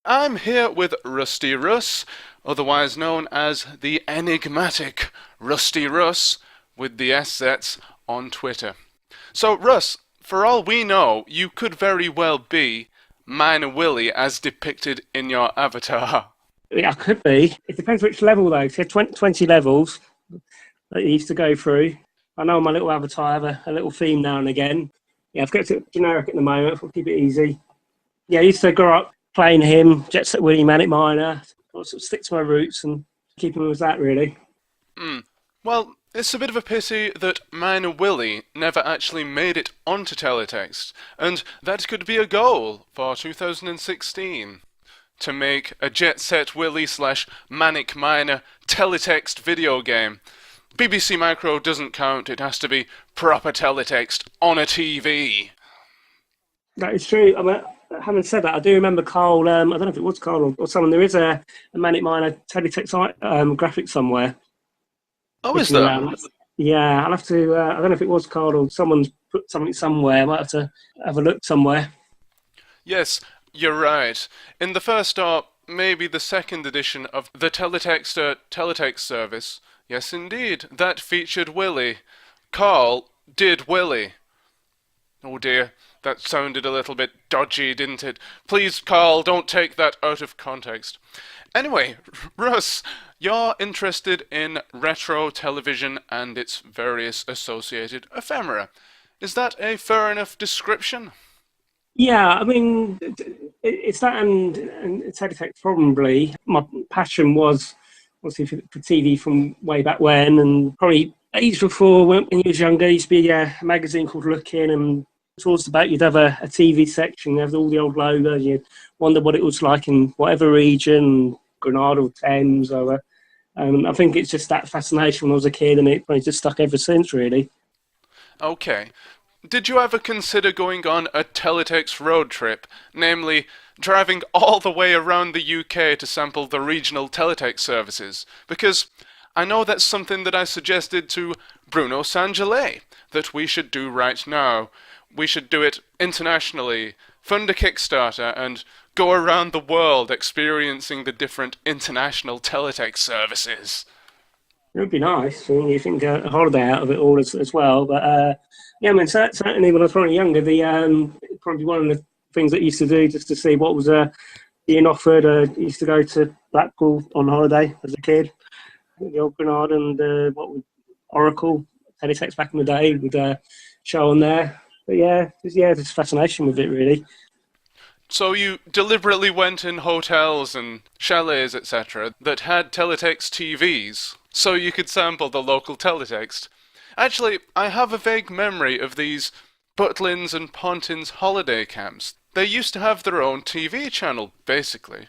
I'm here with Rusty Russ, otherwise known as the enigmatic Rusty Russ, with the S sets on Twitter. So, Russ, for all we know, you could very well be Minor Willie as depicted in your avatar. Yeah, I could be. It depends which level, though. So 20 levels that you used to go through. I know my little avatar, I have a little theme now and again. Yeah, I've kept it generic at the moment. I'll keep it easy. Yeah, I used to grow up playing him, Jet Set Willie, Manic Miner. I'll sort of stick to my roots and keep him with that, really. Well, it's a bit of a pity that Minor Willie never actually made it onto Teletext, and that could be a goal for 2016. To make a Jet Set Willie / Manic Miner Teletext video game. BBC Micro doesn't count, it has to be proper Teletext on a TV. That is true. I mean, having said that, I do remember Carl, I don't know if it was Carl or someone, there is a Manic Miner Teletext graphic somewhere. Oh, is there? Yeah, I'll have to, I don't know if it was Carl or someone's put something somewhere. I might have to have a look somewhere. Yes, you're right. In the first or maybe the second edition of the Teletextr Teletext service, yes indeed, that featured Willie. Carl did Willie. Oh dear, that sounded a little bit dodgy, didn't it? Please, Carl, don't take that out of context. Anyway, Russ, you're interested in retro television and its various associated ephemera. Is that a fair enough description? Yeah, I mean, it's that and Teletext probably. My passion was obviously for TV from way back when, and probably age before when you was younger, there used to be a magazine called Look In, and towards the back you'd have a TV section, you have all the old logos, you'd wonder what it was like in whatever region, Granada or Thames, or I think it's just that fascination when I was a kid, and it probably just stuck ever since, really. Okay. Did you ever consider going on a Teletext road trip, namely driving all the way around the UK to sample the regional Teletext services? Because I know that's something that I suggested to Bruno Sangelé that we should do right now. We should do it internationally, fund a Kickstarter, and go around the world experiencing the different international Teletext services. It would be nice. I mean, you think a holiday out of it all as well. But yeah, I mean, certainly when I was probably younger, probably one of the things that I used to do just to see what was being offered. I used to go to Blackpool on holiday as a kid, the old Granada and Oracle, Teletext back in the day with a show on there. But yeah, there's fascination with it, really. So you deliberately went in hotels and chalets, etc., that had Teletext TVs, so you could sample the local Teletext. Actually, I have a vague memory of these Butlins and Pontins holiday camps. They used to have their own TV channel, basically.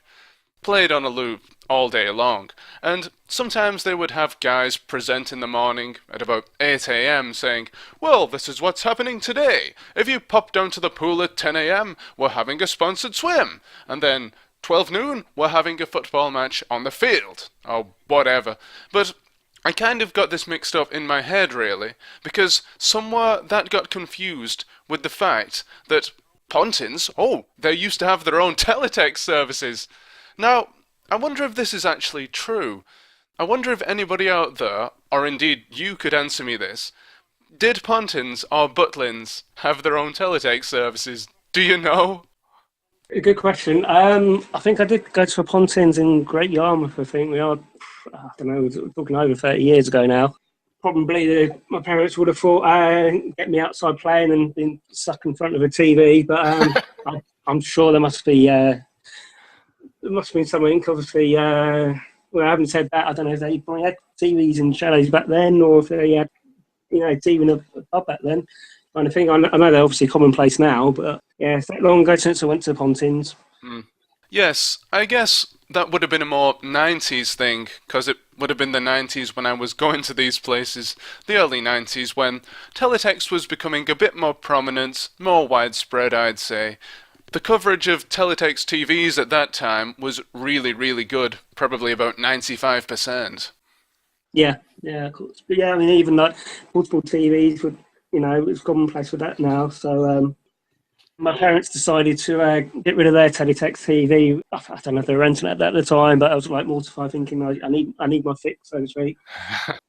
Played on a loop all day long, and sometimes they would have guys present in the morning at about 8 a.m. saying, well, this is what's happening today. If you pop down to the pool at 10 a.m., we're having a sponsored swim. And then 12 noon, we're having a football match on the field. Or whatever. But I kind of got this mixed up in my head, really, because somewhere that got confused with the fact that Pontins, they used to have their own Teletext services. Now, I wonder if this is actually true. I wonder if anybody out there, or indeed you could answer me this, did Pontins or Butlins have their own Teletext services? Do you know? A good question. I think I did go to a Pontins in Great Yarmouth, I think. We are, I don't know, we're talking over 30 years ago now. Probably my parents would have thought, get me outside playing and been stuck in front of a TV, but I'm sure there must have been something, obviously. Well, I haven't said that. I don't know if they probably had TVs in chalets back then, or if they had, TV in a pub back then. Kind of thing. I know they're obviously commonplace now, but yeah, it's that long ago since I went to Pontins. Yes, I guess that would have been a more 90s thing, because it would have been the 90s when I was going to these places, the early 90s, when Teletext was becoming a bit more prominent, more widespread, I'd say. The coverage of Teletext TVs at that time was really, really good, probably about 95%. Yeah, of course. But yeah, I mean, even like multiple TVs would, it's commonplace with that now. So My parents decided to get rid of their Teletext TV. I don't know if they were renting it at the time, but I was like mortified, thinking I need my fix, so to speak.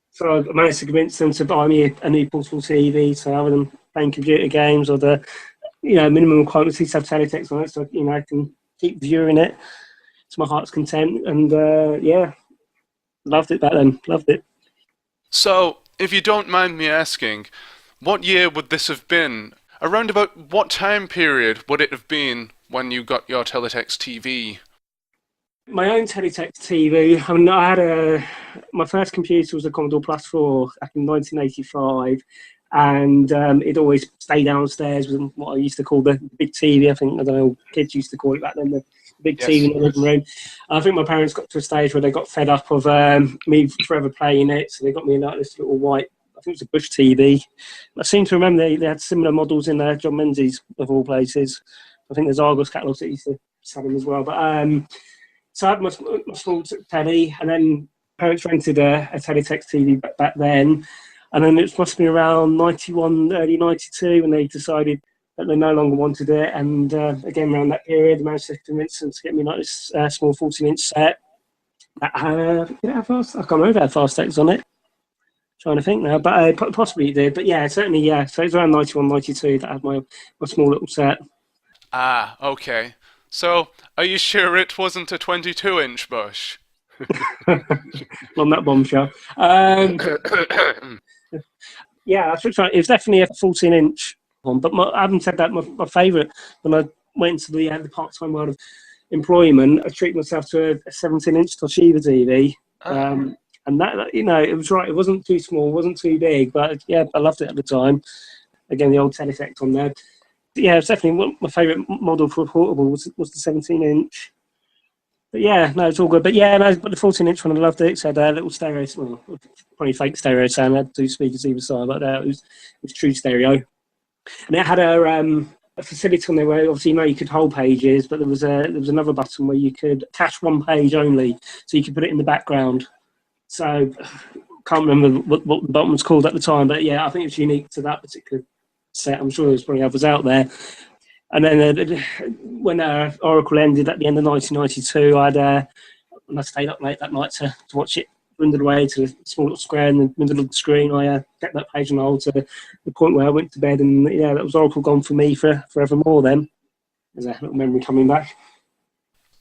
So I managed to convince them to buy me a new portable TV, so other than playing computer games or the minimum requirements to have Teletext on it, so I can keep viewing it to my heart's content. And loved it back then. Loved it. So, if you don't mind me asking, what year would this have been? Around about what time period would it have been when you got your Teletext TV? My own Teletext TV. I mean, my first computer was a Commodore Plus 4 back in 1985, and it always stayed downstairs with what I used to call the big TV. I don't know, kids used to call it back then, the big TV in the living room. I think my parents got to a stage where they got fed up of me forever playing it, so they got me this little white, I think it was a Bush TV. I seem to remember they had similar models in John Menzies, of all places. I think there's Argos catalogues that used to sell them as well. But so I had my small telly, and then parents rented a Teletext TV back then. And then it must have been around 91, early 92, when they decided that they no longer wanted it. And again, around that period, I managed to convince them to get me this small 14-inch set. Did it have fast? I can't remember if it had fast text on it. Trying to think now, but possibly it did. But yeah, certainly, yeah. So it was around 91, 92 that I had my small little set. Ah, okay. So, are you sure it wasn't a 22-inch Bush? On that bombshell. Yeah, it was definitely a 14-inch one. But having said that, my favourite, when I went into the part-time world of employment, I treated myself to a 17-inch Toshiba TV. And that, it was right. It wasn't too small, wasn't too big, but yeah, I loved it at the time. Again, the old Teletext on there. But yeah, it's definitely my favourite model for a portable was the 17-inch. But yeah, no, it's all good. But yeah, but the 14-inch one, I loved it. It had a little stereo, probably fake stereo sound. It had 2 speakers either side, but it was true stereo. And it had a facility on there where obviously you could hold pages, but there was another button where you could cache one page only, so you could put it in the background. So can't remember what the button was called at the time, but yeah, I think it's unique to that particular set. I'm sure there's probably others out there. And then when Oracle ended at the end of 1992, I stayed up late that night to watch it dwindle away to a small little square in the middle of the screen. I kept that page on hold to the point where I went to bed, and yeah, that was Oracle gone for me forevermore then. There's a little memory coming back.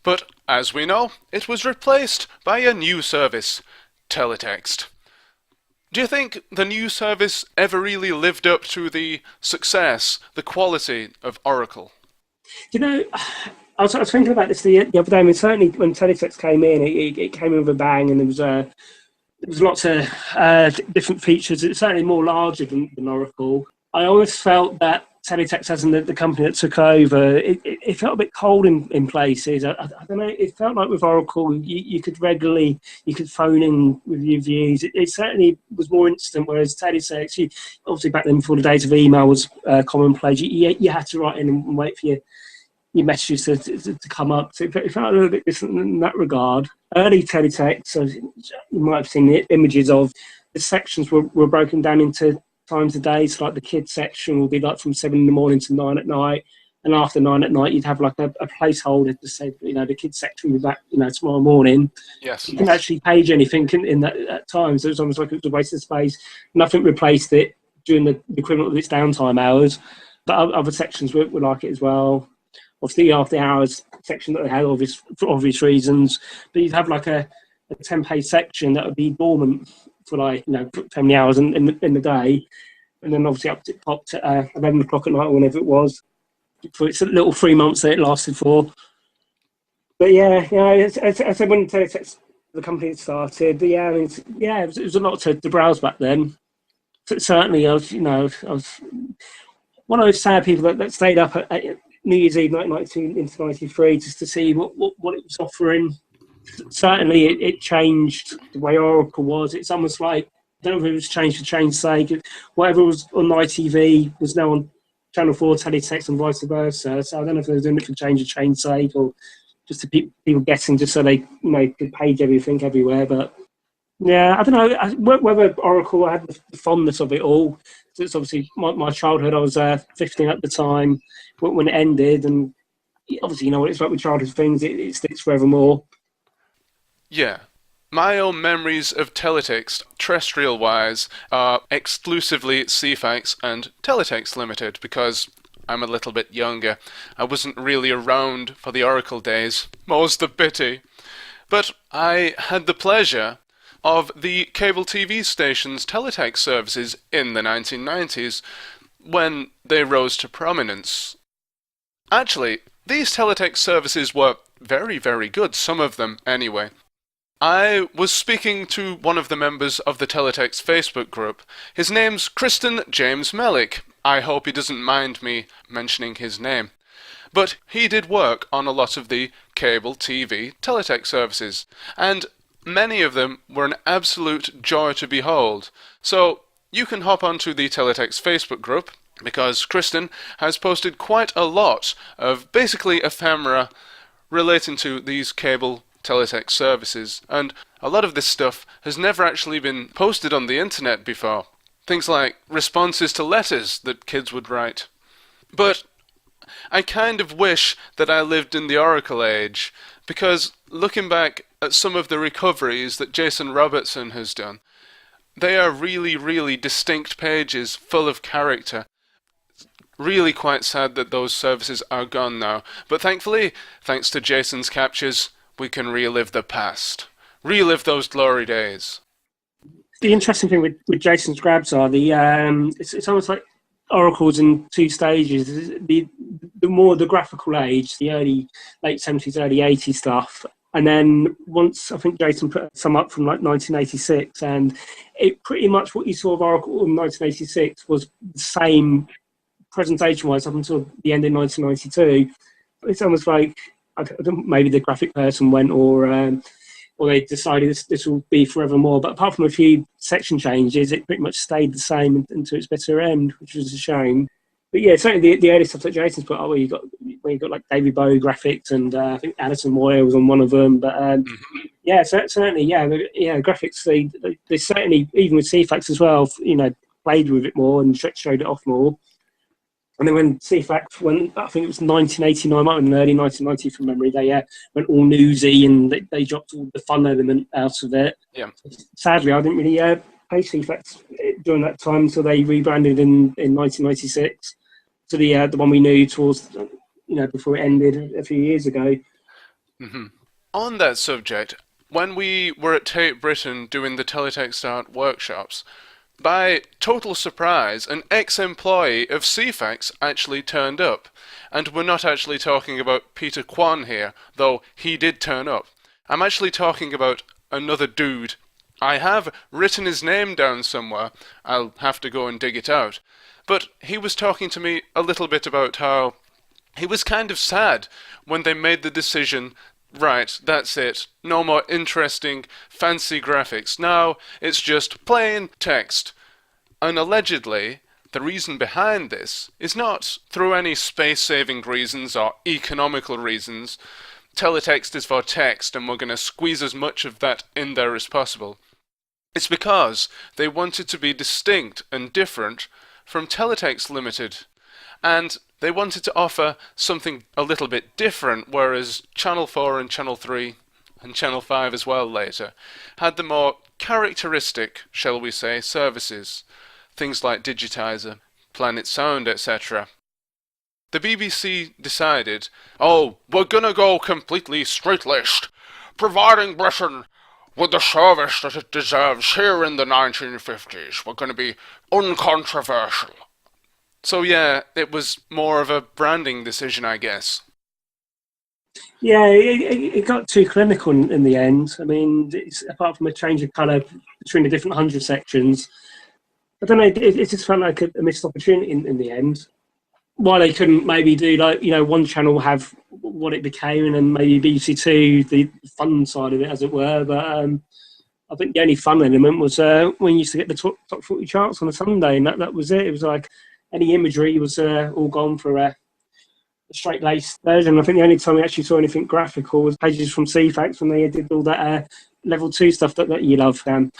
But, as we know, it was replaced by a new service, Teletext. Do you think the new service ever really lived up to the success, the quality of Oracle? I was thinking about this the other day. I mean, certainly when Teletext came in, it came in with a bang, and there was lots of different features. It's certainly more larger than Oracle. I always felt that Teletext, as in the company that took over, it felt a bit cold in places. I don't know. It felt like with Oracle, you could phone in with your views. It certainly was more instant, whereas Teletext, obviously back then before the days of email was commonplace, you had to write in and wait for your messages to come up. So it felt a little bit different in that regard. Early Teletext, so you might have seen the images of the sections were broken down into times a day. So like the kids section will be like from 7 in the morning to 9 at night, and after 9 at night you'd have like a placeholder to say the kids section will be back tomorrow morning. Yes, you can actually page anything in that time, so it was almost like it was a waste of space. Nothing replaced it during the equivalent of its downtime hours, but other sections were like it as well. Obviously the after hours section that they had for obvious reasons, but you'd have like a 10-page section that would be dormant for like how many hours in the day, and then obviously up it popped at 11 o'clock at night or whenever it was for its little 3 months that it lasted for. But yeah, I said when Teletext, the company had started, it was a lot to browse back then. Certainly, I was one of those sad people that stayed up at New Year's Eve 1992 into 93 just to see what it was offering. Certainly, it changed the way Oracle was. It's almost like, I don't know if it was changed for change's sake. Whatever was on ITV was now on Channel 4, Teletext, and vice versa. So I don't know if they were doing it for change's sake or just to keep people guessing, just so they could page everything everywhere. But Yeah, I don't know whether Oracle had the fondness of it all. So it's obviously my childhood. I was 15 at the time when it ended, and obviously you know what it's like with childhood things. It sticks forevermore. Yeah. My own memories of teletext, terrestrial-wise, are exclusively CFAX and Teletext Limited, because I'm a little bit younger. I wasn't really around for the Oracle days. More's the pity. But I had the pleasure of the cable TV station's teletext services in the 1990s, when they rose to prominence. Actually, these teletext services were very, very good, some of them anyway. I was speaking to one of the members of the Teletext Facebook group. His name's Kristen James Melick. I hope he doesn't mind me mentioning his name. But he did work on a lot of the cable TV teletext services, and many of them were an absolute joy to behold. So you can hop onto the Teletext Facebook group, because Kristen has posted quite a lot of basically ephemera relating to these cable teletext services, and a lot of this stuff has never actually been posted on the internet before. Things like responses to letters that kids would write. But I kind of wish that I lived in the Oracle age, because looking back at some of the recoveries that Jason Robertson has done, they are really, really distinct pages full of character. Really quite sad that those services are gone now, but thankfully, thanks to Jason's captures, we can relive the past. Relive those glory days. The interesting thing with Jason's grabs are it's almost like Oracle's in two stages. The more the graphical age, the late 70s, early 80s stuff. And then once I think Jason put some up from like 1986, and it pretty much what you saw of Oracle in 1986 was the same presentation-wise up until the end of 1992. It's almost like maybe the graphic person went, or they decided this will be forevermore. But apart from a few section changes, it pretty much stayed the same until its bitter end, which was a shame. But yeah, certainly the early stuff that Jason's put up, where you got like David Bowie graphics, and I think Alison Moyer was on one of them. But yeah, certainly, graphics they certainly, even with CFAX as well, played with it more and showed it off more. And then when CFAX went, I think it was 1989, might have been early 1990 from memory, they went all newsy, and they dropped all the fun element out of it. Yeah. Sadly, I didn't really play CFAX during that time until they rebranded in 1996 to the one we knew towards, before it ended a few years ago. Mm-hmm. On that subject, when we were at Tape Britain doing the Teletext Art workshops, by total surprise, an ex-employee of CFAX actually turned up. And we're not actually talking about Peter Kwan here, though he did turn up. I'm actually talking about another dude. I have written his name down somewhere. I'll have to go and dig it out. But he was talking to me a little bit about how he was kind of sad when they made the decision, right, that's it. No more interesting, fancy graphics. Now it's just plain text. And allegedly, the reason behind this is not through any space-saving reasons or economical reasons. Teletext is for text, and we're going to squeeze as much of that in there as possible. It's because they wanted to be distinct and different from Teletext Limited. And they wanted to offer something a little bit different, whereas Channel 4 and Channel 3, and Channel 5 as well later, had the more characteristic, shall we say, services. Things like Digitizer, Planet Sound, etc. The BBC decided, we're gonna go completely straight-laced, providing Britain with the service that it deserves here in the 1950s. We're gonna be uncontroversial. So yeah, it was more of a branding decision, I guess. Yeah, it got too clinical in the end. I mean, apart from a change of colour between the different 100 sections, I don't know, it just felt like a missed opportunity in the end. Why they couldn't maybe do, one channel have what it became, and then maybe BBC Two, the fun side of it, as it were. But I think the only fun element was when you used to get the top 40 charts on a Sunday, and that was it. It was like any imagery was all gone for a straight-laced version. I think the only time we actually saw anything graphical was pages from CFAX when they did all that level 2 stuff that you love, Dan.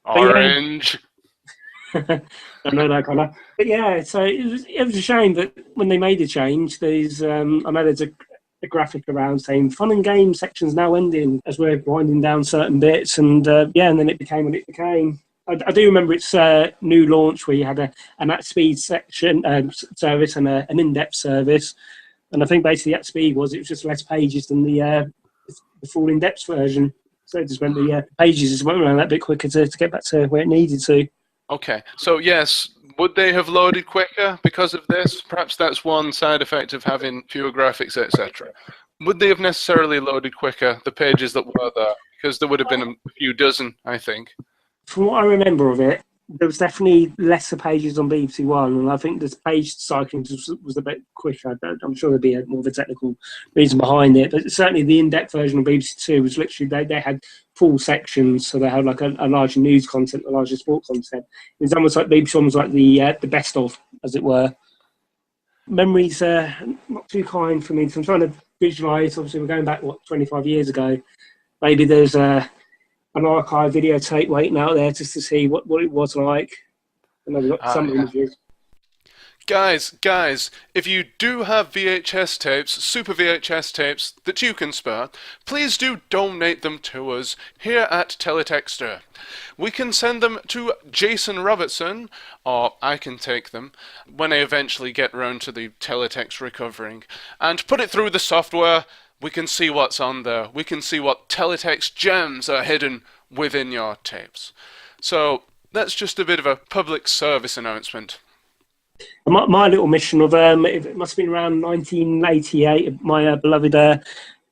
Orange. I know that colour. But yeah, so it was a shame that when they made the change, there's I know there's a graphic around saying fun and game sections now ending as we're winding down certain bits, and and then it became what it became. I do remember its new launch where you had an at-speed section service and an in-depth service, and I think basically at-speed it was just less pages than the full in-depth version. So it just went the pages just went around that bit quicker to get back to where it needed to. Okay, so yes, would they have loaded quicker because of this? Perhaps that's one side effect of having fewer graphics, etc. Would they have necessarily loaded quicker, the pages that were there? Because there would have been a few dozen, I think. From what I remember of it, there was definitely lesser pages on BBC One, and I think the page cycling was a bit quicker. I'm sure there'd be more of a technical reason behind it, but certainly the in-depth version of BBC Two was literally they had full sections, so they had like a larger news content, a larger sport content. It was almost like BBC One was like the best of, as it were. Memories not too kind for me, so I'm trying to visualise. Obviously, we're going back 25 years ago. Maybe there's an archive videotape waiting out there just to see what it was like. And I've got some images. Guys, if you do have VHS tapes, super VHS tapes that you can spare, please do donate them to us here at Teletextr. We can send them to Jason Robertson, or I can take them when I eventually get round to the teletext recovering, and put it through the software. We can see what's on there. We can see what teletext gems are hidden within your tapes. So that's just a bit of a public service announcement. My little mission of it must have been around 1988. My beloved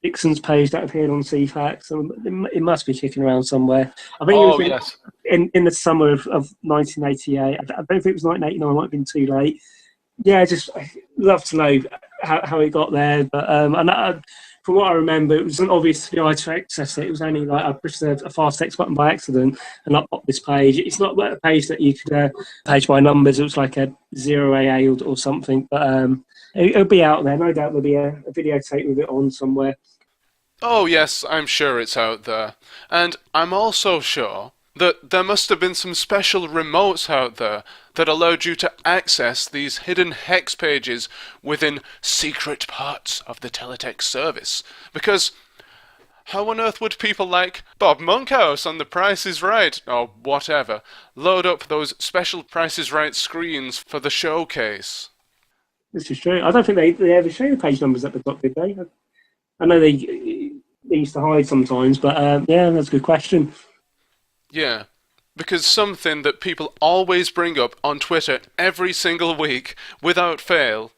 Dixon's page that appeared on CFAX. So it must be kicking around somewhere. I think it was in the summer of 1988. I don't think it was 1989. It might have been too late. Yeah, I'd love to know how it got there. But from what I remember, it wasn't obvious to me to access it. It was only like I pushed a fast text button by accident and I popped this page. It's not like a page that you could page by numbers. It was like a 0AA or something. But it'll be out there. No doubt there'll be a videotape with it on somewhere. Oh yes, I'm sure it's out there. And I'm also sure that there must have been some special remotes out there that allowed you to access these hidden hex pages within secret parts of the teletext service. Because how on earth would people like Bob Monkhouse on The Price is Right, or whatever, load up those special Price is Right screens for the showcase? This is true. I don't think they ever show the page numbers at the top, did they? I know they used to hide sometimes, but yeah, that's a good question. Yeah, because something that people always bring up on Twitter every single week, without fail,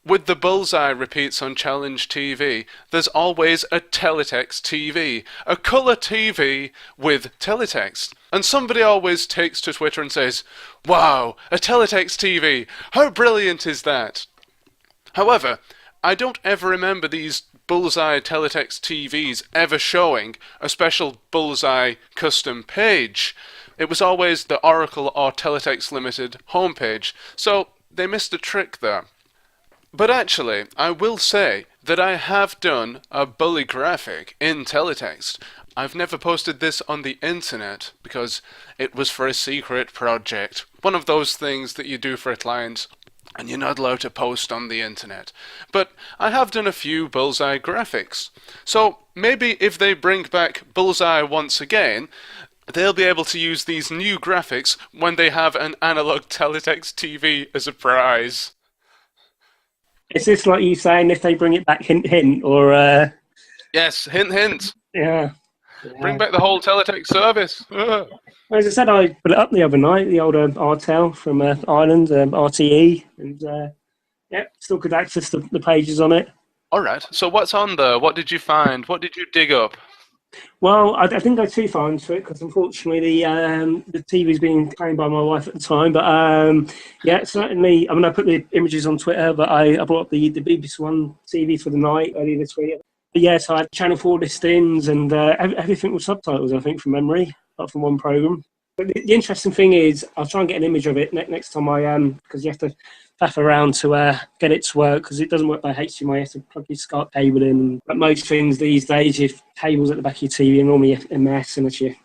with the bullseye repeats on Challenge TV, there's always a teletext TV, a colour TV with teletext. And somebody always takes to Twitter and says, "Wow, a teletext TV, how brilliant is that?" However, I don't ever remember these bullseye teletext TVs ever showing a special bullseye custom page. It was always the Oracle or Teletext Limited homepage, so they missed a trick there. But actually, I will say that I have done a bully graphic in teletext. I've never posted this on the internet because it was for a secret project. One of those things that you do for a client and you're not allowed to post on the internet. But I have done a few bullseye graphics. So maybe if they bring back bullseye once again, they'll be able to use these new graphics when they have an analog teletext TV as a prize. Is this like you saying if they bring it back, hint, hint, or... Yes, hint, hint. Yeah. Bring back the whole teletext service. As I said, I put it up the other night, the old Artel from Ireland, RTE, and still could access the pages on it. All right, so what's on there? What did you find? What did you dig up? Well, I didn't go too far into it because unfortunately the TV's being claimed by my wife at the time. But certainly, I mean, I put the images on Twitter, but I brought up the BBC One TV for the night earlier this week. But yeah, so I had Channel 4 listings and everything with subtitles, I think, from memory, apart from one programme. But the interesting thing is, I'll try and get an image of it next time because you have to faff around to get it to work because it doesn't work by HDMI. You have to plug your SCART cable in. But most things these days, your cables at the back of your TV are normally a mess unless you're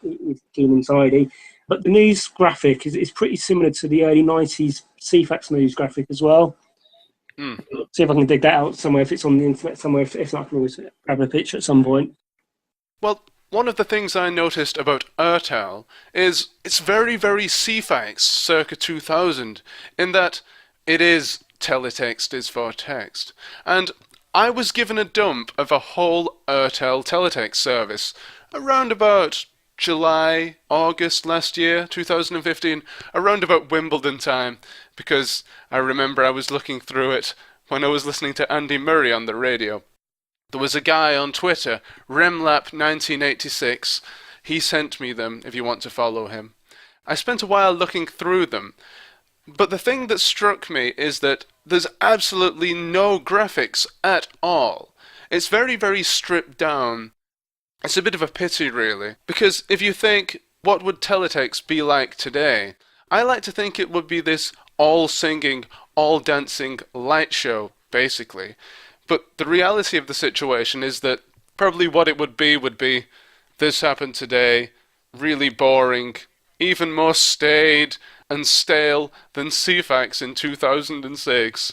clean and tidy. But the news graphic is pretty similar to the early 90s CFAX news graphic as well. See if I can dig that out somewhere, if it's on the internet somewhere. If not, I can always grab a picture at some point. Well, one of the things I noticed about Ertel is it's very, very CFAX circa 2000 in that it is teletext is for text. And I was given a dump of a whole Ertel teletext service around about July, August last year, 2015, around about Wimbledon time, because I remember I was looking through it when I was listening to Andy Murray on the radio. There was a guy on Twitter, Remlap1986, he sent me them if you want to follow him. I spent a while looking through them, but the thing that struck me is that there's absolutely no graphics at all. It's very, very stripped down. It's a bit of a pity, really, because if you think, what would teletext be like today? I like to think it would be this all-singing, all-dancing light show, basically. But the reality of the situation is that probably what it would be, this happened today, really boring, even more staid and stale than CFAX in 2006.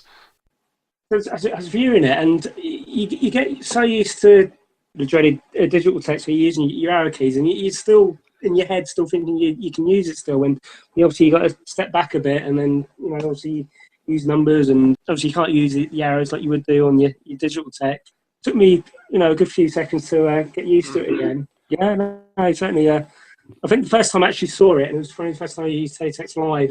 I was viewing it, and you get so used to the dreaded digital text where you're using your arrow keys, and you're still in your head still thinking you can use it still, when obviously you got to step back a bit, and then obviously use numbers, and obviously you can't use the arrows like you would do on your digital tech. It took me a good few seconds to get used to it again. Yeah, no, certainly. I think the first time I actually saw it, and it was probably the first time I used Teletext Live,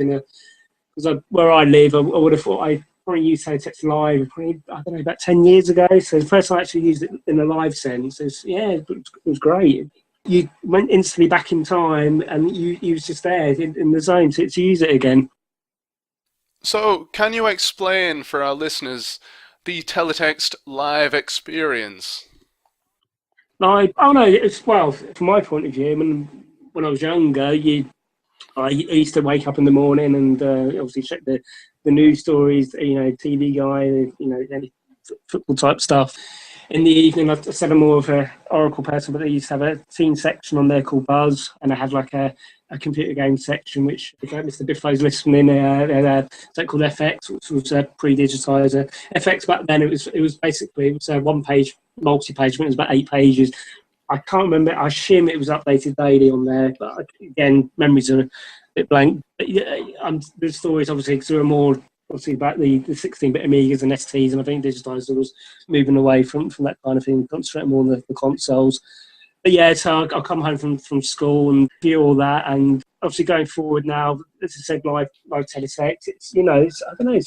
because where I live, I would have thought I probably used Teletext Live probably, I don't know, about 10 years ago. So the first time I actually used it in a live sense, it was great. You went instantly back in time, and you was just there in the zone to use it again. So, can you explain for our listeners the Teletext Live experience? Well, from my point of view, when I was younger, I used to wake up in the morning and obviously check the news stories, TV guide, any football type stuff. In the evening, I said I'm more of an Oracle person, but they used to have a teen section on there called Buzz, and I had like a computer game section, which, if Mr. Bifflo's listening, they had a called FX, which was pre-digitizer. FX back then, it was basically a one-page, multi-page, it was about 8 pages. I can't remember. I assume it was updated daily on there, but again, memories are a bit blank. But the stories, obviously, because there were more, obviously, about the 16-bit Amigas and STs, and I think digitizer was moving away from that kind of thing, concentrating more on the consoles. But yeah, so I'll come home from school and view all that, and obviously going forward now, as I said, live teletext. It's I don't know.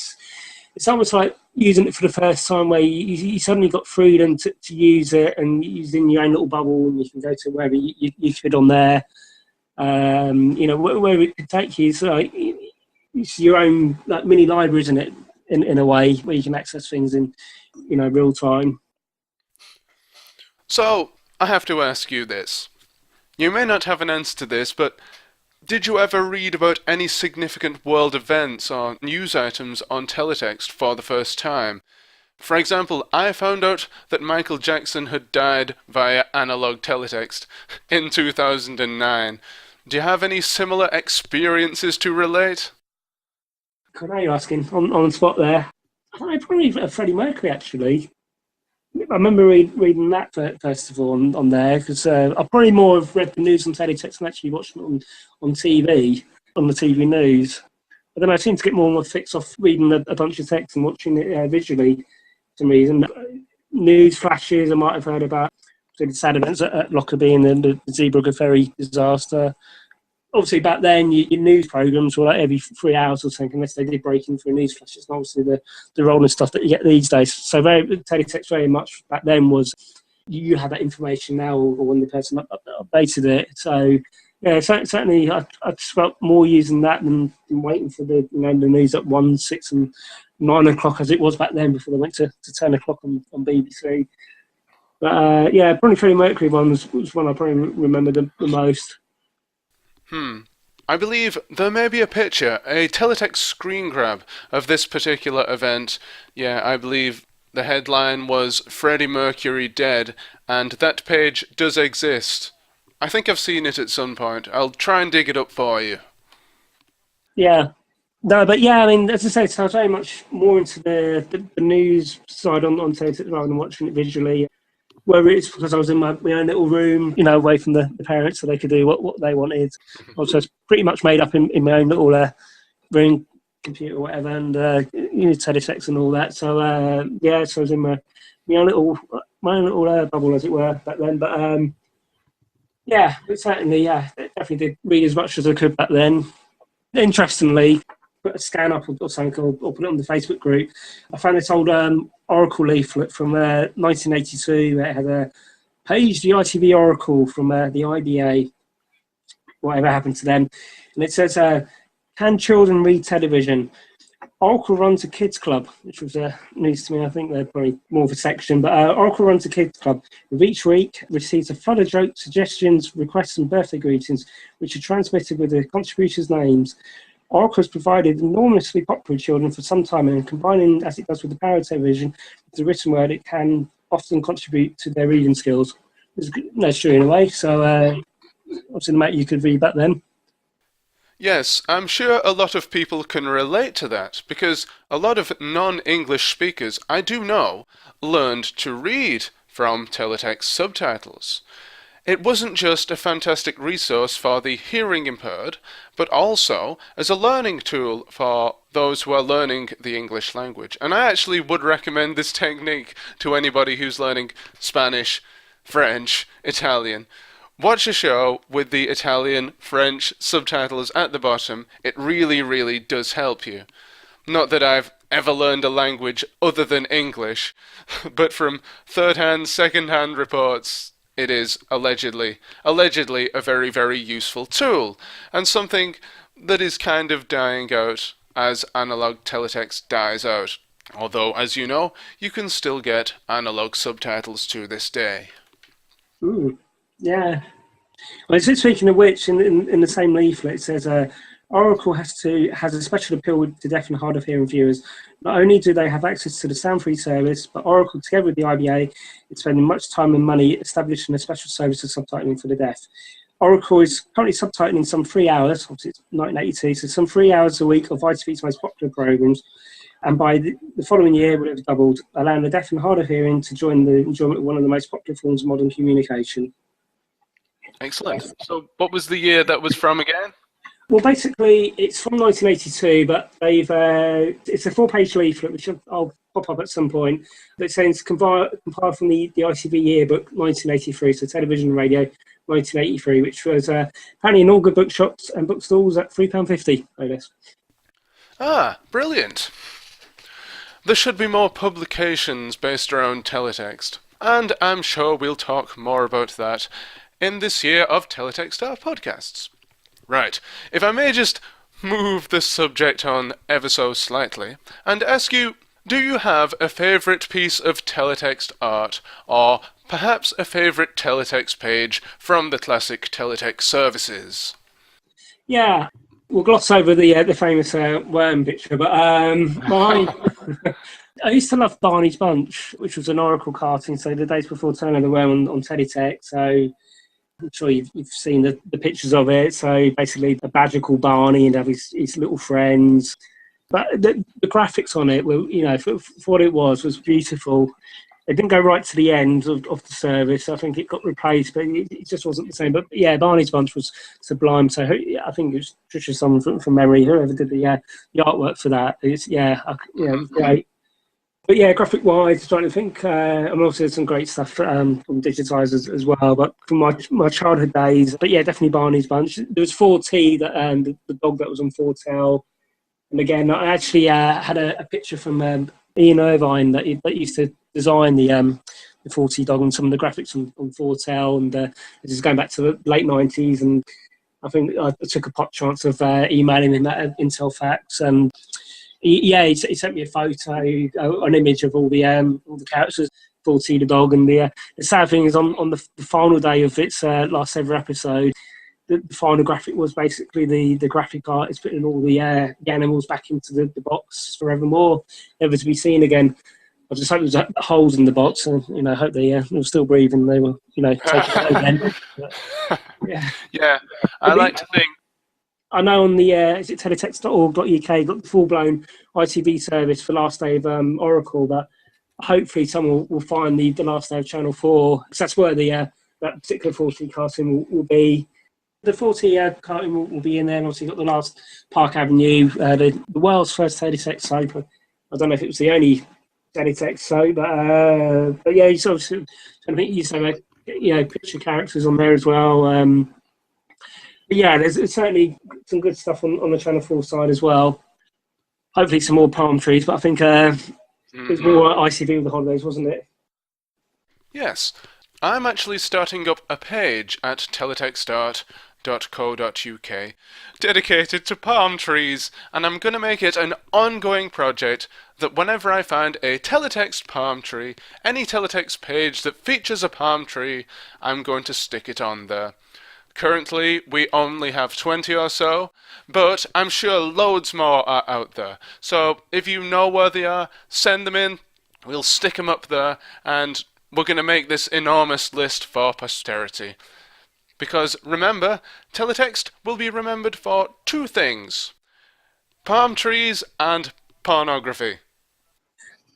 It's almost like using it for the first time, where you suddenly got freedom to use it, and using your own little bubble, and you can go to wherever you could on there. Where it could take you. So it's your own like mini library, isn't it? In a way, where you can access things in real time. So, I have to ask you this. You may not have an answer to this, but did you ever read about any significant world events or news items on teletext for the first time? For example, I found out that Michael Jackson had died via analog teletext in 2009. Do you have any similar experiences to relate? God, are you asking on the spot there? I probably Freddie Mercury, actually. I remember reading that first of all on there, because I probably more have read the news on teletext and actually watched it on TV, on the TV news. But then I seem to get more and more fixed off reading a bunch of text and watching it visually for some reason. News flashes I might have heard about, the sad events at Lockerbie and the Zeebrugge ferry disaster. Obviously, back then, your news programmes were like every 3 hours or something, unless they did break into a news flash. It's not obviously the rolling stuff that you get these days. So teletext very much back then was you had that information now, or when the person updated it. So, yeah, certainly I just felt more using that than waiting for the news at 1, 6 and 9 o'clock, as it was back then, before they went to 10 o'clock on BBC. But, probably Freddie Mercury one was one I probably remember the most. I believe there may be a picture, a teletext screen grab of this particular event. Yeah, I believe the headline was Freddie Mercury dead, and that page does exist. I think I've seen it at some point. I'll try and dig it up for you. Yeah. No, but yeah, I mean, as I say, so I was very much more into the news side on Teletext rather than watching it visually. Whether it's because I was in my own little room, away from the parents, so they could do what they wanted. Also, it's pretty much made up in my own little room, computer, or whatever, and teletext and all that. So so I was in my own little bubble, as it were, back then. But but certainly, definitely did read as much as I could back then. Interestingly, put a scan up or something, or put it on the Facebook group. I found this old Oracle leaflet from 1982. It had a page, the ITV Oracle from the IBA, whatever happened to them. And it says, can children read television? Oracle runs a kids club, which was news to me. I think they're probably more of a section. But Oracle runs a kids club, with each week receives a flood of jokes, suggestions, requests and birthday greetings, which are transmitted with the contributors' names. Oracle has provided enormously popular with children for some time, and combining, as it does with the power of television, with the written word, it can often contribute to their reading skills. It's true in a way. So obviously the matter you could read back then. Yes, I'm sure a lot of people can relate to that, because a lot of non-English speakers I do know learned to read from teletext subtitles. It wasn't just a fantastic resource for the hearing impaired, but also as a learning tool for those who are learning the English language. And I actually would recommend this technique to anybody who's learning Spanish, French, Italian. Watch a show with the Italian, French subtitles at the bottom. It really, really does help you. Not that I've ever learned a language other than English, but from third-hand, second-hand reports, it is allegedly a very, very useful tool, and something that is kind of dying out as analog teletext dies out. Although, as you know, you can still get analog subtitles to this day. Ooh. Yeah. Well, speaking of which, in the same leaflet, it says Oracle has a special appeal to deaf and hard of hearing viewers. Not only do they have access to the sound-free service, but Oracle, together with the IBA, is spending much time and money establishing a special service of subtitling for the deaf. Oracle is currently subtitling some 3 hours, obviously it's 1982, so some 3 hours a week of ITV's most popular programmes, and by the following year would have doubled, allowing the deaf and hard of hearing to join the enjoyment of one of the most popular forms of modern communication. Excellent. So what was the year that was from again? Well, basically, it's from 1982, but it's a 4-page leaflet, which I'll pop up at some point. But it's saying it's compiled from the ITV yearbook 1983, so television and radio 1983, which was apparently in all good bookshops and bookstores at £3.50, I guess. Ah, brilliant. There should be more publications based around teletext, and I'm sure we'll talk more about that in this year of Teletextr Podcasts. Right, if I may just move the subject on ever so slightly, and ask you, do you have a favourite piece of teletext art, or perhaps a favourite teletext page from the classic teletext services? Yeah, we'll gloss over the famous worm picture, but mine... I used to love Barney's Bunch, which was an Oracle cartoon, so the days before Turn of the Worm on Teletext, so... I'm sure you've seen the pictures of it. So basically, a badger called Barney and have his little friends. But the graphics on it were, for what it was beautiful. It didn't go right to the end of the service. I think it got replaced, but it just wasn't the same. But yeah, Barney's Bunch was sublime. So I think it was Trisha Summer from memory, whoever did the artwork for that. It was great. But yeah, graphic-wise, trying to think, and also some great stuff from digitisers as well. But from my childhood days, but yeah, definitely Barney's Bunch. There was 4T, that the dog that was on Foretell. And again, I actually had a picture from Ian Irvine that used to design the 4T dog and some of the graphics on Foretell. And this is going back to the late 90s. And I think I took a pot chance of emailing him that Intel facts. And he sent me a photo, an image of all the characters, 4T the dog. And the sad thing is, on the final day of its last ever episode, the final graphic was basically the graphic art is putting all the animals back into the box forevermore, never to be seen again. I just hope there's holes in the box, and I hope they will still breathe and they will take it out again. But, yeah. Yeah, I like to think. I know on the is it teletext.org.uk got the full-blown ITV service for Last Day of Oracle, that hopefully someone will find the Last Day of Channel 4, because that's where the that particular 40 cartoon will be. The 40 cartoon will be in there, and obviously got the last Park Avenue, the world's first teletext soap. I don't know if it was the only teletext soap, but yeah, you sort of, I think you said picture characters on there as well. But yeah, there's certainly some good stuff on the Channel 4 side as well. Hopefully some more palm trees, but I think it was more ICV with the holidays, wasn't it? Yes. I'm actually starting up a page at teletextart.co.uk dedicated to palm trees, and I'm going to make it an ongoing project that whenever I find a teletext palm tree, any teletext page that features a palm tree, I'm going to stick it on there. Currently, we only have 20 or so, but I'm sure loads more are out there. So if you know where they are, send them in, we'll stick them up there, and we're going to make this enormous list for posterity. Because remember, teletext will be remembered for two things: palm trees and pornography.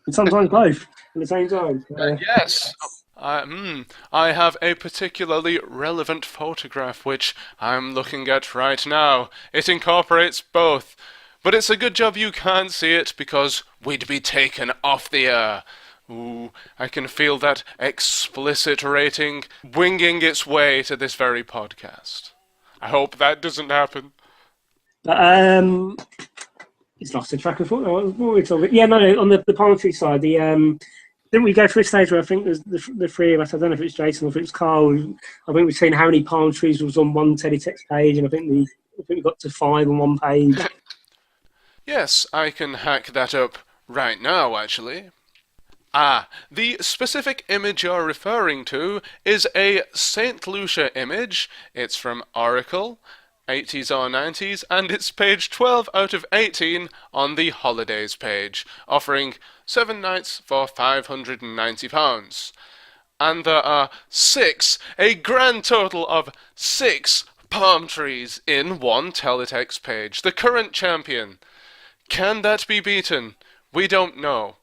And sometimes both at the same time. Yes. I have a particularly relevant photograph which I'm looking at right now. It incorporates both. But it's a good job you can't see it, because we'd be taken off the air. Ooh, I can feel that explicit rating winging its way to this very podcast. I hope that doesn't happen. It's lost the track of what were we talking about? Yeah, no, on the palm tree side, didn't we go through a stage where I think there's the three of us, I don't know if it's Jason or if it's Carl, I think we've seen how many palm trees was on one teletext page, and I think we got to 5 on one page. Yes, I can hack that up right now, actually. The specific image you're referring to is a St. Lucia image. It's from Oracle, 80s or 90s, and it's page 12 out of 18 on the holidays page, offering 7 nights for £590. And there are a grand total of 6 palm trees in one teletext page. The current champion. Can that be beaten? We don't know.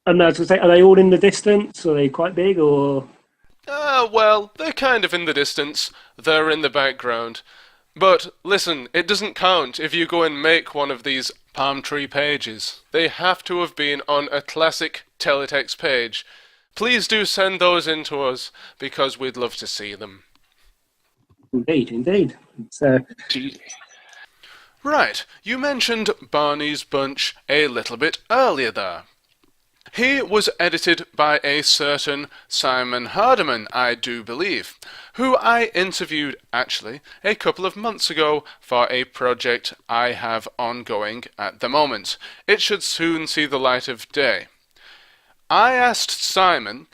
And I was going to say, are they all in the distance? Are they quite big, or? Well, they're kind of in the distance. They're in the background. But listen, it doesn't count if you go and make one of these palm tree pages. They have to have been on a classic teletext page. Please do send those in to us, because we'd love to see them. Indeed. Right, you mentioned Barney's Bunch a little bit earlier there. He was edited by a certain Simon Hardiman, I do believe, who I interviewed, actually, a couple of months ago for a project I have ongoing at the moment. It should soon see the light of day. I asked Simon,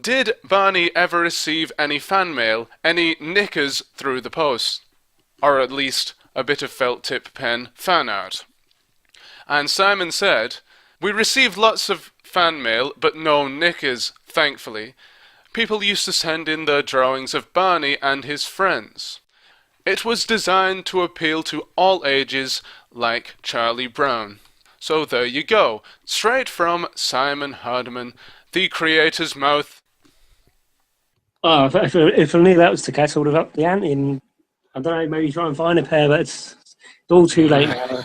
did Barney ever receive any fan mail, any knickers through the post? Or at least a bit of felt tip pen fan art? And Simon said, we received lots of fan mail, but no knickers, thankfully. People used to send in their drawings of Barney and his friends. It was designed to appeal to all ages, like Charlie Brown. So there you go, straight from Simon Hardiman, the creator's mouth. Oh, if only that was the case, I would have upped the ante, and I don't know, maybe try and find a pair, but it's all too late now.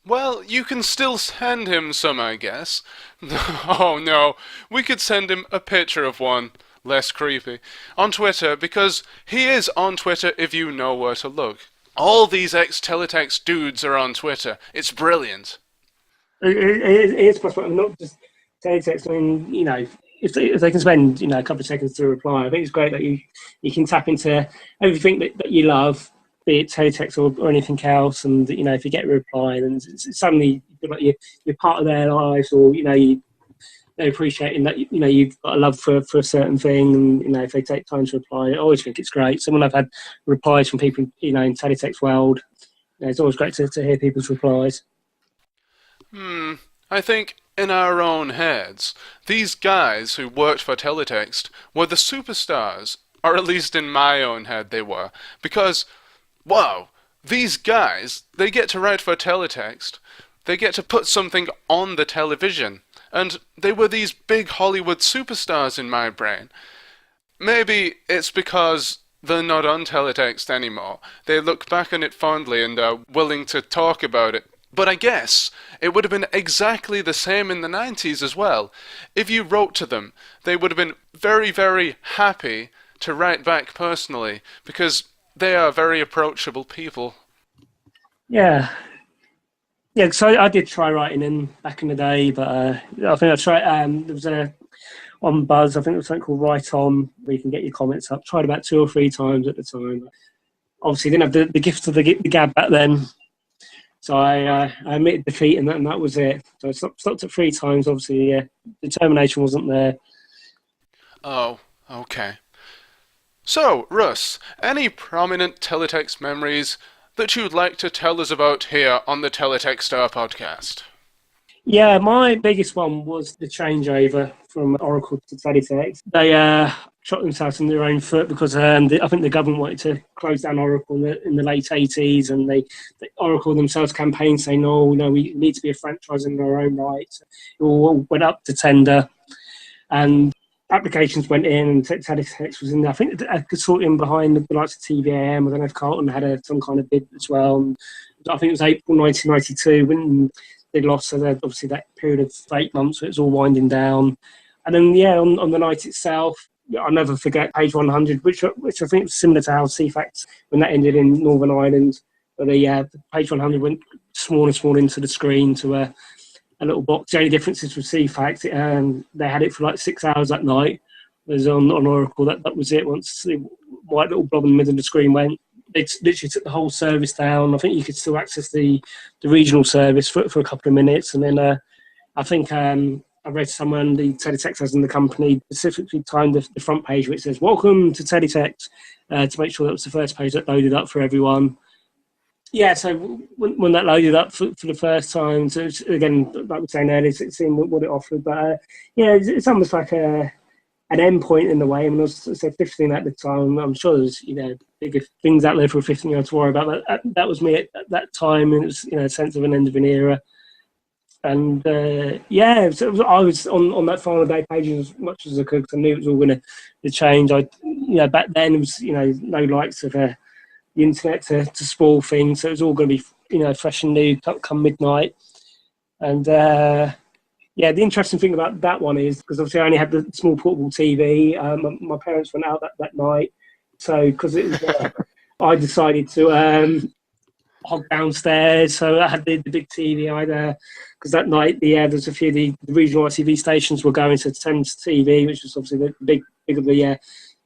Well, you can still send him some, I guess. Oh no, we could send him a picture of one, less creepy, on Twitter, because he is on Twitter if you know where to look. All these ex-teletext dudes are on Twitter. It's brilliant. It is possible, not just teletext. I mean, if they can spend, a couple of seconds to reply, I think it's great that you can tap into everything that you love, be it teletext or anything else, and if you get a reply, then it's suddenly you feel like you're part of their lives, or you they're appreciating that you've got a love for a certain thing, and if they take time to reply, I always think it's great. So when I've had replies from people in teletext world, it's always great to hear people's replies. I think in our own heads, these guys who worked for Teletext were the superstars, or at least in my own head they were, because, wow, these guys, they get to write for Teletext, they get to put something on the television, and they were these big Hollywood superstars in my brain. Maybe it's because they're not on Teletext anymore. They look back on it fondly and are willing to talk about it. But I guess it would have been exactly the same in the 90s as well. If you wrote to them, they would have been very, very happy to write back personally, because they are very approachable people. Yeah. Yeah, so I did try writing in back in the day, but I think I tried. There was on Buzz, I think it was something called Write On, where you can get your comments up. Tried about 2 or 3 times at the time. Obviously, didn't have the gift of the gab back then, so I admitted defeat, and that was it. So I stopped at 3 times. Obviously, determination wasn't there. Oh, okay. So, Russ, any prominent teletext memories that you'd like to tell us about here on the Teletextr Podcast? Yeah, my biggest one was the changeover from Oracle to Teletext. They shot themselves in their own foot because I think the government wanted to close down Oracle in the late 80s, and the Oracle themselves campaigned saying, no, we need to be a franchise in our own right. It all went up to tender, and applications went in, and Teletext was in there. I think a consortium behind the likes of TVAM, I don't know if Carlton had some kind of bid as well. And I think it was April 1992 when they lost, so obviously that period of 8 months where it was all winding down. And then, on the night itself, I'll never forget page 100, which I think was similar to how CFAX, when that ended in Northern Ireland, where the page 100 went small and small into the screen to a little box. The only difference is with CFAX, they had it for like 6 hours that night. Whereas on Oracle, that was it. Once the white little blob in the middle of the screen went, they literally took the whole service down. I think you could still access the regional service for a couple of minutes. And then I think I read somewhere the Teletext has in the company specifically timed the front page which says, "Welcome to Teletext," to make sure that was the first page that loaded up for everyone. Yeah, so when that loaded up for the first time, so again, like we were saying earlier, it's seeing what it offered. But it's almost like an endpoint in the way. I mean, I was 15 at the time. I'm sure there's bigger things out there for a 15-year-old to worry about. But that was me at that time, and it was a sense of an end of an era. And so I was on that final day page as much as I could, because I knew it was all going to change. Back then it was no likes of the internet to spoil things, so it was all going to be fresh and new come midnight. And the interesting thing about that one is, because obviously I only had the small portable TV. My parents went out that night, so because it was, I decided to hog downstairs. So I had the big TV either, because that night there's a few of the regional ITV stations were going to Thames TV, which was obviously the big of the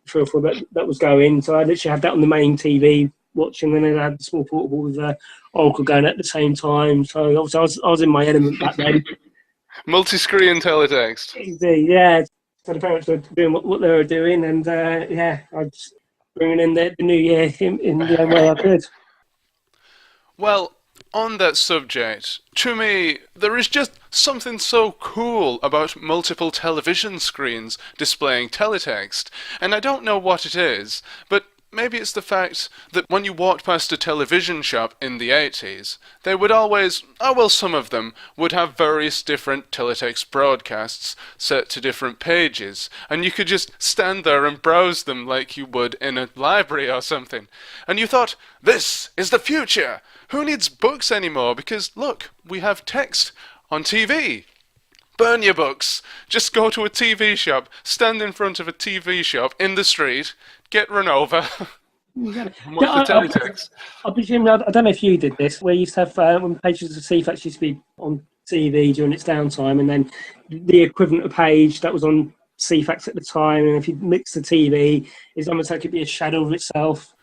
3 or 4 that was going. So I literally had that on the main TV watching, and then I had the small portable with Oracle going at the same time. So obviously I was in my element back then. Multi-screen teletext. Yeah. So the parents were doing what they were doing, and I was bringing in the new year in the way I could. Well, on that subject, to me, there is just something so cool about multiple television screens displaying teletext, and I don't know what it is, but maybe it's the fact that when you walked past a television shop in the 80s, they would always, some of them, would have various different teletext broadcasts set to different pages, and you could just stand there and browse them like you would in a library or something. And you thought, this is the future! Who needs books anymore? Because, look, we have text on TV. Burn your books. Just go to a TV shop, stand in front of a TV shop in the street, get run over. Watch the teletext. I presume, I don't know if you did this, where you used to have, when pages of CFAX used to be on TV during its downtime, and then the equivalent of page that was on CFAX at the time, and if you mix the TV, it's almost like it'd be a shadow of itself.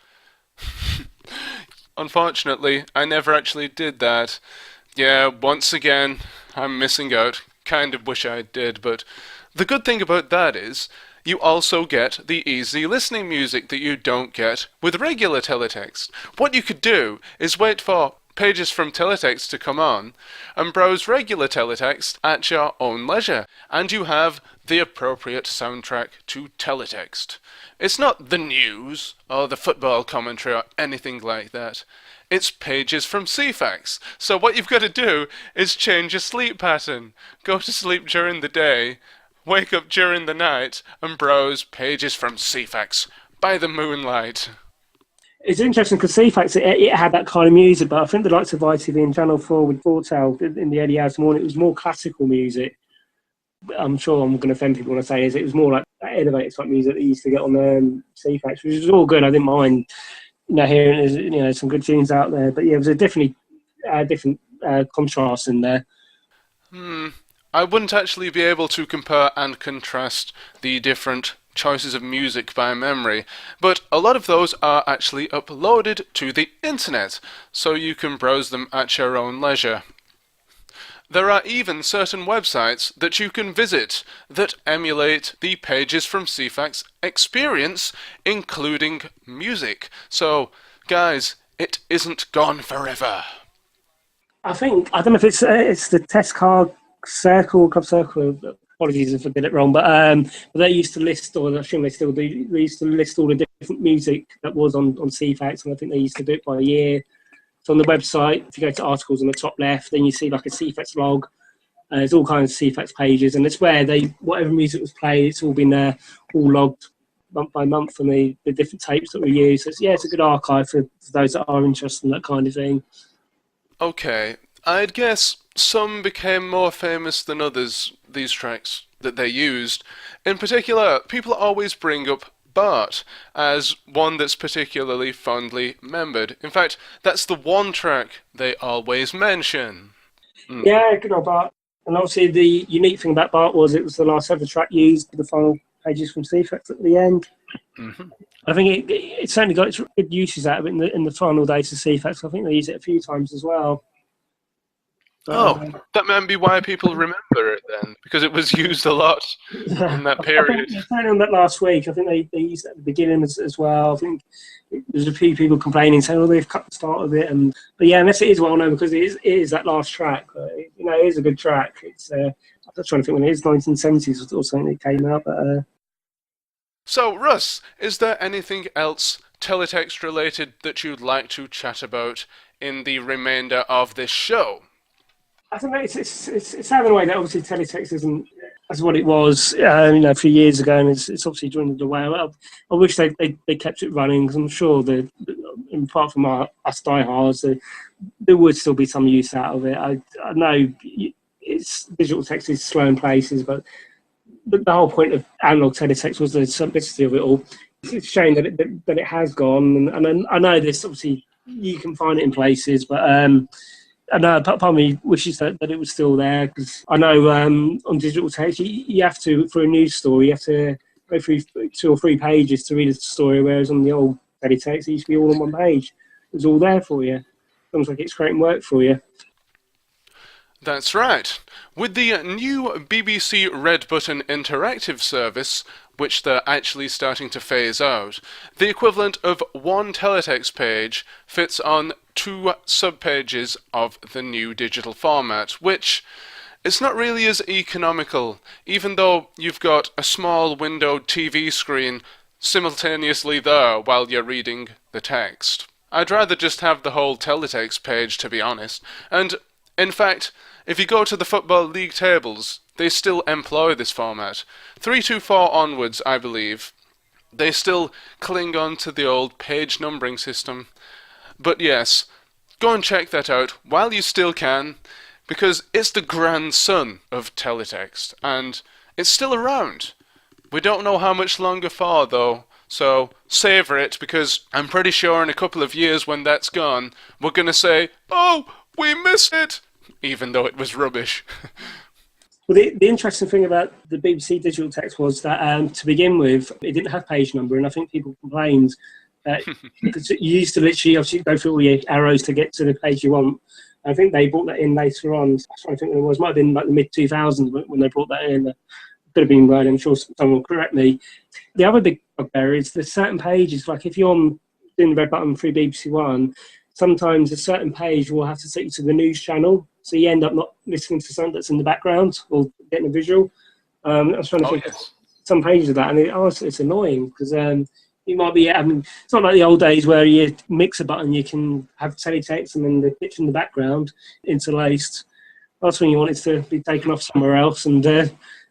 Unfortunately, I never actually did that. Yeah, once again, I'm missing out. kind of wish I did, but the good thing about that is you also get the easy listening music that you don't get with regular teletext. What you could do is wait for pages from teletext to come on and browse regular teletext at your own leisure, and you have the appropriate soundtrack to teletext. It's not the news or the football commentary or anything like that. It's pages from CFAX. So what you've got to do is change your sleep pattern. Go to sleep during the day, wake up during the night, and browse pages from CFAX by the moonlight. It's interesting because CFAX, it had that kind of music, but I think the likes of ITV and Channel 4 with Foretell in the early hours of the morning, it was more classical music. I'm sure I'm going to offend people when I say this. It was more like that innovative type music that you used to get on CFAX, which was all good. I didn't mind, hearing some good tunes out there. But yeah, it was a definitely different contrast in there. I wouldn't actually be able to compare and contrast the different choices of music by memory, but a lot of those are actually uploaded to the internet, so you can browse them at your own leisure. There are even certain websites that you can visit that emulate the pages from CFAX experience, including music. So, guys, it isn't gone forever. I don't know if it's the Test Card Circle, Club Circle. Apologies if I did it wrong, but they used to list, or I assume they still do. They used to list all the different music that was on CFAX, and I think they used to do it by year. So on the website, if you go to articles on the top left, then you see like a CFAX log. There's all kinds of CFAX pages, and it's where whatever music was played, it's all been all logged month by month from the different tapes that we use. So it's a good archive for those that are interested in that kind of thing. Okay, I'd guess some became more famous than others, these tracks that they used. In particular, people always bring up Bart as one that's particularly fondly remembered. In fact, that's the one track they always mention. Yeah, good old Bart. And obviously the unique thing about Bart was it was the last ever track used for the final pages from CFAX at the end. Mm-hmm. I think it certainly got its good uses out of it in the final days of CFAX. I think they used it a few times as well. That might be why people remember it then, because it was used a lot in that period. Certainly on that last week, I think they used it at the beginning as well. I think there's a few people complaining, saying, they've cut the start of it. But yeah, unless it is well known, because it is that last track. It is a good track. I'm just trying to think when it is, 1970s or something that came out. But So, Russ, is there anything else teletext related that you'd like to chat about in the remainder of this show? I don't know. It's having a way that obviously teletext isn't as what it was, a few years ago, and it's obviously dwindled away. I wish they kept it running, because I'm sure that, apart from us diehards, there would still be some use out of it. I know it's digital text is slow in places, but the whole point of analog teletext was the simplicity of it all. It's a shame that it has gone, and I know this obviously you can find it in places, but. I know part of me wishes that it was still there, because I know on digital text you have to, for a news story, you have to go through 2 or 3 pages to read a story, whereas on the old teletext it used to be all on one page. It was all there for you. Sounds like it's creating work for you. That's right. With the new BBC Red Button interactive service, which they're actually starting to phase out, the equivalent of one teletext page fits on 2 subpages of the new digital format, which is not really as economical, even though you've got a small windowed TV screen simultaneously there while you're reading the text. I'd rather just have the whole teletext page, to be honest, and in fact, if you go to the Football League tables, they still employ this format. 324 onwards, I believe. They still cling on to the old page numbering system. But yes, go and check that out while you still can, because it's the grandson of teletext, and it's still around. We don't know how much longer for, though, so savour it, because I'm pretty sure in a couple of years when that's gone, we're going to say, oh, we missed it, even though it was rubbish. Well, the interesting thing about the BBC digital text was that, to begin with, it didn't have page number, and I think people complained that because you used to literally obviously go through all your arrows to get to the page you want. I think they brought that in later on. I trying to think when it was. Might have been like the mid 2000s when they brought that in. Could have been right. I'm sure someone will correct me. The other big bugbear is there's certain pages. Like if you're on doing the red button through BBC One, sometimes a certain page will have to take you to the news channel, so you end up not listening to something that's in the background or getting a visual. I was trying to think of some pages of that, and it's annoying because you might be. I mean, it's not like the old days where you mix a button, you can have teletext and then the pitch in the background interlaced. That's when you want it to be taken off somewhere else, and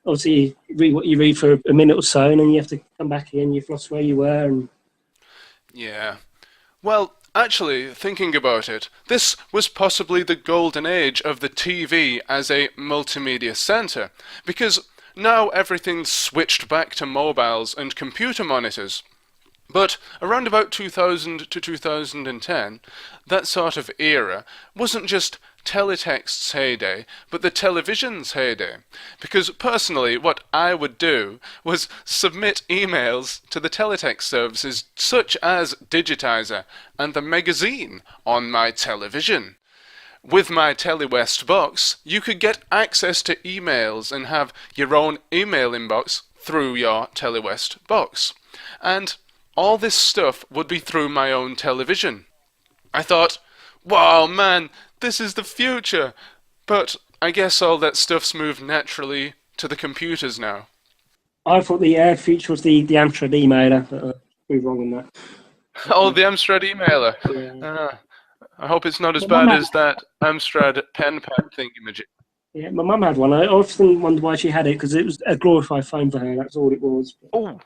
obviously you read what you read for a minute or so, and then you have to come back again. You've lost where you were. And yeah. Well, actually, thinking about it, this was possibly the golden age of the TV as a multimedia centre, because now everything's switched back to mobiles and computer monitors. But around about 2000 to 2010, that sort of era wasn't just teletext's heyday, but the television's heyday. Because personally, what I would do was submit emails to the teletext services such as Digitizer and the magazine on my television. With my TeleWest box, you could get access to emails and have your own email inbox through your TeleWest box. And all this stuff would be through my own television. I thought, wow, man, this is the future. But I guess all that stuff's moved naturally to the computers now. I thought the future was the Amstrad emailer, but I proved wrong on that. Oh, the Amstrad emailer. Yeah. I hope it's not as bad as that Amstrad pen pad thingamajig. Yeah, my mum had one. I often wondered why she had it, because it was a glorified phone for her. That's all it was. Oh.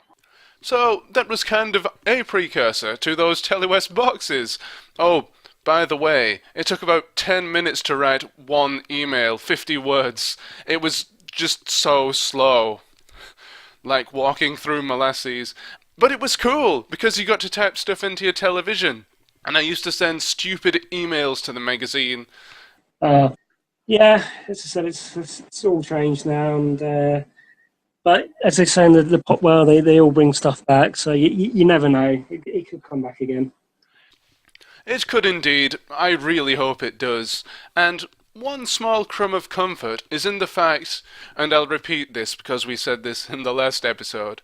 So that was kind of a precursor to those TeleWest boxes. Oh, by the way, it took about 10 minutes to write one email, 50 words. It was just so slow. Like walking through molasses. But it was cool, because you got to type stuff into your television. And I used to send stupid emails to the magazine. Yeah, as I said, it's all changed now, and but as they say in the pop world, they all bring stuff back, so you never know. It could come back again. It could indeed. I really hope it does. And one small crumb of comfort is in the fact, and I'll repeat this because we said this in the last episode,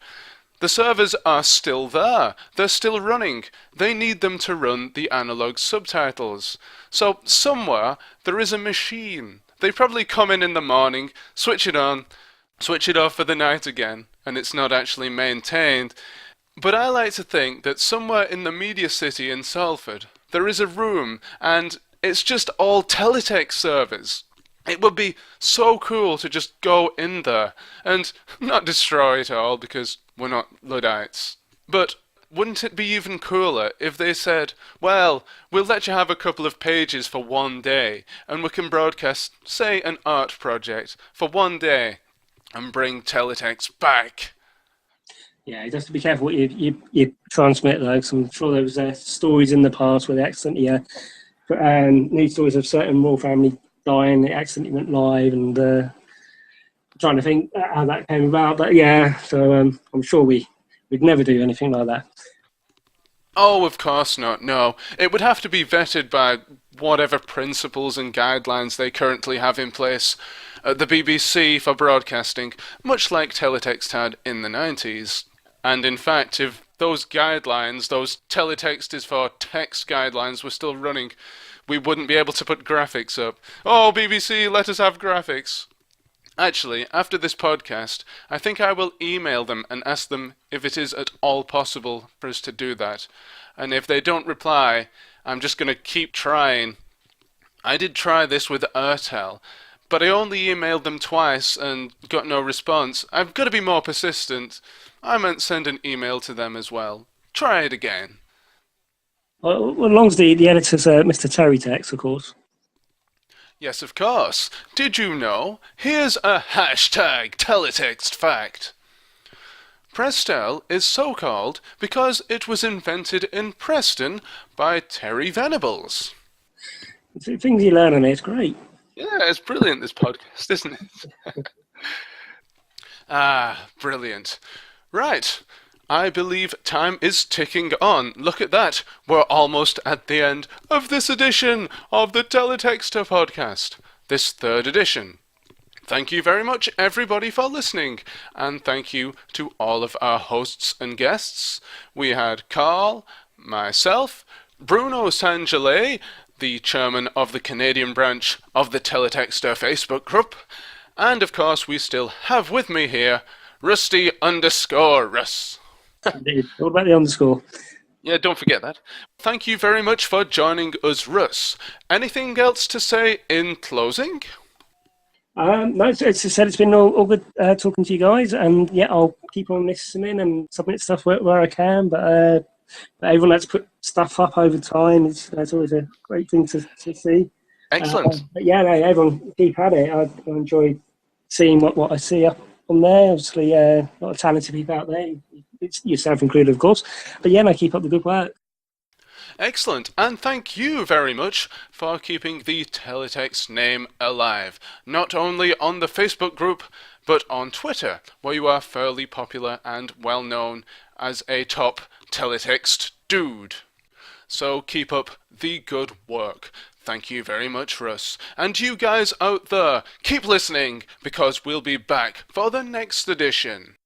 the servers are still there. They're still running. They need them to run the analog subtitles. So somewhere there is a machine. They probably come in the morning, switch it on, switch it off for the night again, and it's not actually maintained. But I like to think that somewhere in the Media City in Salford, there is a room, and it's just all teletext servers. It would be so cool to just go in there, and not destroy it all, because we're not Luddites. But wouldn't it be even cooler if they said, well, we'll let you have a couple of pages for one day, and we can broadcast, say, an art project for one day, and bring teletext back. Yeah, you have to be careful what you transmit, though, because I'm sure there was stories in the past where they accidentally news stories of certain royal family dying, they accidentally went live, and I'm trying to think how that came about. But yeah, so I'm sure we'd never do anything like that. Oh, of course not, no. It would have to be vetted by whatever principles and guidelines they currently have in place at the BBC for broadcasting, much like teletext had in the 90s. And in fact, if those guidelines, those teletext is for text guidelines were still running, we wouldn't be able to put graphics up. Oh, BBC, let us have graphics. Actually, after this podcast, I think I will email them and ask them if it is at all possible for us to do that. And if they don't reply, I'm just going to keep trying. I did try this with Airtel, but I only emailed them twice and got no response. I've got to be more persistent. I might send an email to them as well. Try it again. Well, as long as the editor's Mr. Teletextr, of course. Yes, of course. Did you know? Here's a hashtag teletext fact. Prestel is so called because it was invented in Preston by Terry Venables. Things you learn on it, it's great. Yeah, it's brilliant, this podcast, isn't it? Brilliant. Right. I believe time is ticking on. Look at that. We're almost at the end of this edition of the Teletextr Podcast. This third edition. Thank you very much, everybody, for listening. And thank you to all of our hosts and guests. We had Carl, myself, Bruno Sangelé, the chairman of the Canadian branch of the Teletextr Facebook group. And of course, we still have with me here Rusty_Russ. Indeed. What about the underscore? Yeah, don't forget that. Thank you very much for joining us, Russ. Anything else to say in closing? No, it's said it's been all good talking to you guys, and yeah, I'll keep on listening and submit stuff where I can. But everyone that's put stuff up over time, it's always a great thing to see. Excellent. But yeah, no, everyone keep at it. I enjoy seeing what I see up on there. Obviously, a lot of talented people out there. It's yourself included, of course. But yeah, no, keep up the good work. Excellent, and thank you very much for keeping the Teletext name alive, not only on the Facebook group, but on Twitter, where you are fairly popular and well known as a top Teletext dude. So keep up the good work. Thank you very much, Russ. And you guys out there, keep listening, because we'll be back for the next edition.